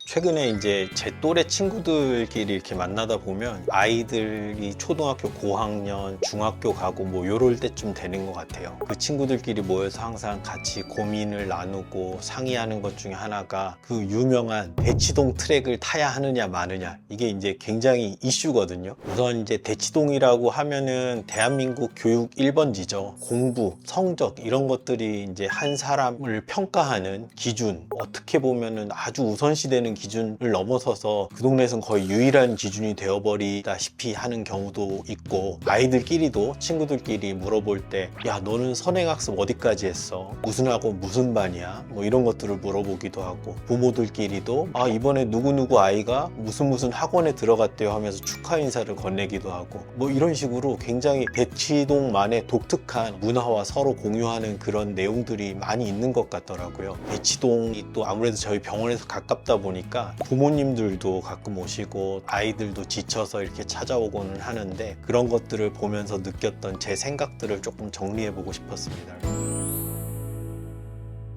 최근에 이제 제 또래 친구들끼리 이렇게 만나다 보면 아이들이 초등학교 고학년, 중학교 가고 뭐 요럴 때쯤 되는 것 같아요. 그 친구들끼리 모여서 항상 같이 고민을 나누고 상의하는 것 중에 하나가 그 유명한 대치동 트랙을 타야 하느냐 마느냐, 이게 이제 굉장히 이슈거든요. 우선 이제 대치동이라고 하면은 대한민국 교육 1번지죠. 공부, 성적 이런 것들이 이제 한 사람을 평가하는 기준, 어떻게 보면은 아주 우선시되는 기준을 넘어서서 그 동네에서는 거의 유일한 기준이 되어버리다시피 하는 경우도 있고, 아이들끼리도 친구들끼리 물어볼 때 야 너는 선행학습 어디까지 했어? 무슨 학원 무슨 반이야? 뭐 이런 것들을 물어보기도 하고, 부모들끼리도 아 이번에 누구누구 아이가 무슨 학원에 들어갔대요 하면서 축하 인사를 건네기도 하고, 뭐 이런 식으로 굉장히 대치동만의 독특한 문화와 서로 공유하는 그런 내용들이 많이 있는 것 같더라고요. 대치동이 또 아무래도 저희 병원에서 가깝다 보니까 부모님들도 가끔 오시고 아이들도 지쳐서 이렇게 찾아오고는 하는데, 그런 것들을 보면서 느꼈던 제 생각들을 조금 정리해 보고 싶었습니다.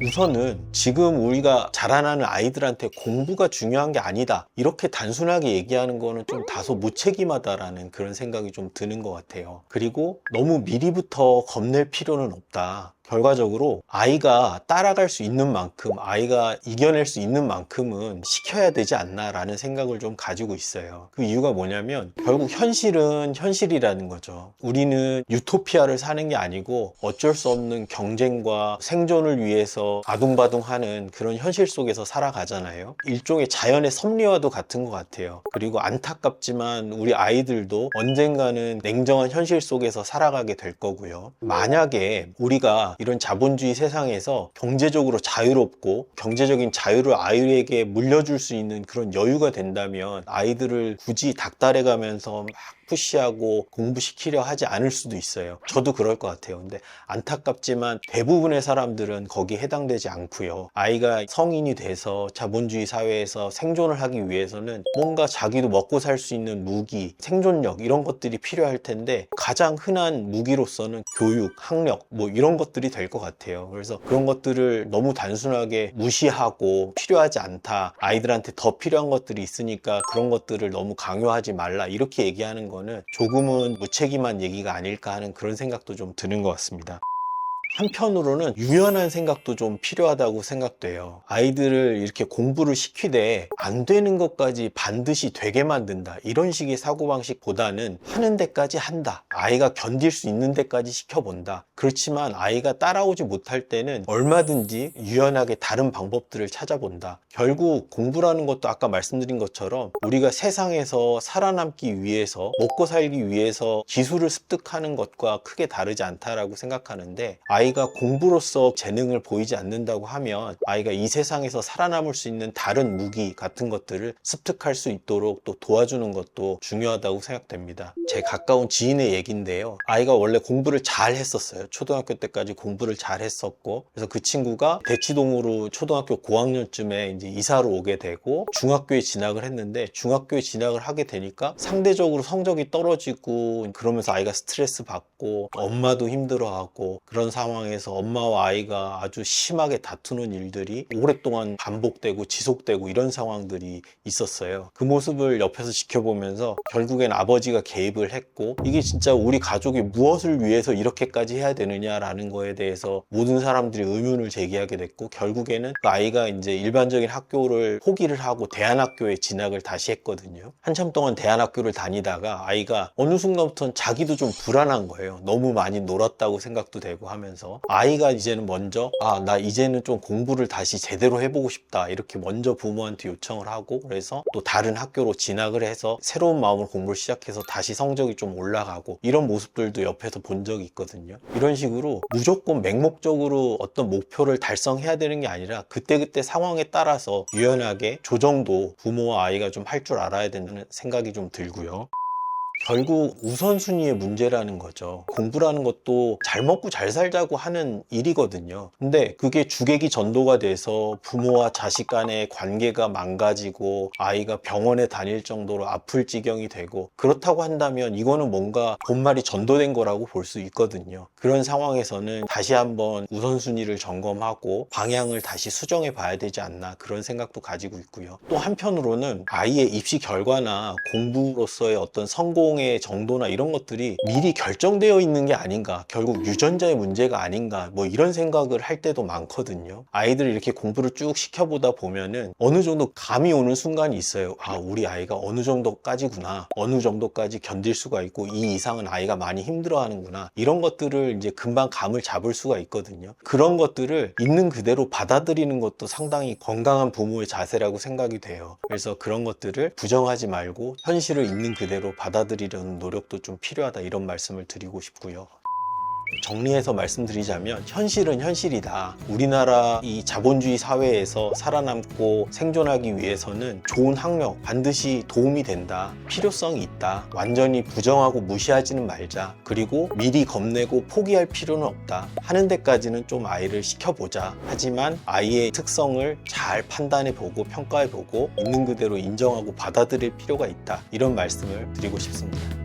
우선은 지금 우리가 자라나는 아이들한테 공부가 중요한 게 아니다, 이렇게 단순하게 얘기하는 거는 좀 다소 무책임하다라는 그런 생각이 좀 드는 것 같아요. 그리고 너무 미리부터 겁낼 필요는 없다. 결과적으로 아이가 따라갈 수 있는 만큼, 아이가 이겨낼 수 있는 만큼은 시켜야 되지 않나 라는 생각을 좀 가지고 있어요. 그 이유가 뭐냐면 결국 현실은 현실이라는 거죠. 우리는 유토피아를 사는 게 아니고 어쩔 수 없는 경쟁과 생존을 위해서 아둥바둥하는 그런 현실 속에서 살아가잖아요. 일종의 자연의 섭리와도 같은 것 같아요. 그리고 안타깝지만 우리 아이들도 언젠가는 냉정한 현실 속에서 살아가게 될 거고요. 만약에 우리가 이런 자본주의 세상에서 경제적으로 자유롭고 경제적인 자유를 아이에게 물려줄 수 있는 그런 여유가 된다면 아이들을 굳이 닥달해 가면서 막 푸시하고 공부시키려 하지 않을 수도 있어요. 저도 그럴 것 같아요. 근데 안타깝지만 대부분의 사람들은 거기에 해당되지 않고요. 아이가 성인이 돼서 자본주의 사회에서 생존을 하기 위해서는 뭔가 자기도 먹고 살 수 있는 무기, 생존력 이런 것들이 필요할 텐데, 가장 흔한 무기로서는 교육, 학력 뭐 이런 것들이 될 것 같아요. 그래서 그런 것들을 너무 단순하게 무시하고 필요하지 않다, 아이들한테 더 필요한 것들이 있으니까 그런 것들을 너무 강요하지 말라, 이렇게 얘기하는 거는 조금은 무책임한 얘기가 아닐까 하는 그런 생각도 좀 드는 것 같습니다. 한편으로는 유연한 생각도 좀 필요하다고 생각돼요. 아이들을 이렇게 공부를 시키되 안 되는 것까지 반드시 되게 만든다, 이런 식의 사고방식보다는 하는 데까지 한다, 아이가 견딜 수 있는 데까지 시켜본다. 그렇지만 아이가 따라오지 못할 때는 얼마든지 유연하게 다른 방법들을 찾아본다. 결국 공부라는 것도 아까 말씀드린 것처럼 우리가 세상에서 살아남기 위해서, 먹고 살기 위해서 기술을 습득하는 것과 크게 다르지 않다라고 생각하는데, 아이가 공부로서 재능을 보이지 않는다고 하면 아이가 이 세상에서 살아남을 수 있는 다른 무기 같은 것들을 습득할 수 있도록 또 도와주는 것도 중요하다고 생각됩니다. 제 가까운 지인의 얘기인데요. 아이가 원래 공부를 잘 했었어요. 초등학교 때까지 공부를 잘 했었고, 그래서 그 친구가 대치동으로 초등학교 고학년쯤에 이제 이사를 오게 되고 중학교에 진학을 했는데, 중학교에 진학을 하게 되니까 상대적으로 성적이 떨어지고, 그러면서 아이가 스트레스 받고 엄마도 힘들어하고, 그런 상황에서 엄마와 아이가 아주 심하게 다투는 일들이 오랫동안 반복되고 지속되고 이런 상황들이 있었어요. 그 모습을 옆에서 지켜보면서 결국엔 아버지가 개입을 했고, 이게 진짜 우리 가족이 무엇을 위해서 이렇게까지 해야 되느냐라는 거에 대해서 모든 사람들이 의문을 제기하게 됐고, 결국에는 그 아이가 이제 일반적인 학교를 포기를 하고 대안학교에 진학을 다시 했거든요. 한참 동안 대안학교를 다니다가 아이가 어느 순간부터는 자기도 좀 불안한 거예요. 너무 많이 놀았다고 생각도 되고 하면서, 아이가 이제는 먼저 나 이제는 좀 공부를 다시 제대로 해보고 싶다, 이렇게 먼저 부모한테 요청을 하고, 그래서 또 다른 학교로 진학을 해서 새로운 마음으로 공부를 시작해서 다시 성적이 좀 올라가고, 이런 모습들도 옆에서 본 적이 있거든요. 이런 식으로 무조건 맹목적으로 어떤 목표를 달성해야 되는 게 아니라 그때그때 상황에 따라서 유연하게 조정도 부모와 아이가 좀 할 줄 알아야 된다는 생각이 좀 들고요. 결국 우선순위의 문제라는 거죠. 공부라는 것도 잘 먹고 잘 살자고 하는 일이거든요. 근데 그게 주객이 전도가 돼서 부모와 자식 간의 관계가 망가지고 아이가 병원에 다닐 정도로 아플 지경이 되고 그렇다고 한다면 이거는 뭔가 본말이 전도된 거라고 볼 수 있거든요. 그런 상황에서는 다시 한번 우선순위를 점검하고 방향을 다시 수정해 봐야 되지 않나 그런 생각도 가지고 있고요. 또 한편으로는 아이의 입시 결과나 공부로서의 어떤 성공의 정도나 이런 것들이 미리 결정되어 있는 게 아닌가, 결국 유전자의 문제가 아닌가, 뭐 이런 생각을 할 때도 많거든요. 아이들을 이렇게 공부를 쭉 시켜보다 보면은 어느 정도 감이 오는 순간이 있어요. 아, 우리 아이가 어느 정도까지구나, 어느 정도까지 견딜 수가 있고 이 이상은 아이가 많이 힘들어하는구나, 이런 것들을 이제 금방 감을 잡을 수가 있거든요. 그런 것들을 있는 그대로 받아들이는 것도 상당히 건강한 부모의 자세라고 생각이 돼요. 그래서 그런 것들을 부정하지 말고 현실을 있는 그대로 받아들이려는 노력도 좀 필요하다, 이런 말씀을 드리고 싶고요. 정리해서 말씀드리자면 현실은 현실이다. 우리나라 이 자본주의 사회에서 살아남고 생존하기 위해서는 좋은 학력 반드시 도움이 된다. 필요성이 있다. 완전히 부정하고 무시하지는 말자. 그리고 미리 겁내고 포기할 필요는 없다. 하는 데까지는 좀 아이를 시켜보자. 하지만 아이의 특성을 잘 판단해보고 평가해보고 있는 그대로 인정하고 받아들일 필요가 있다. 이런 말씀을 드리고 싶습니다.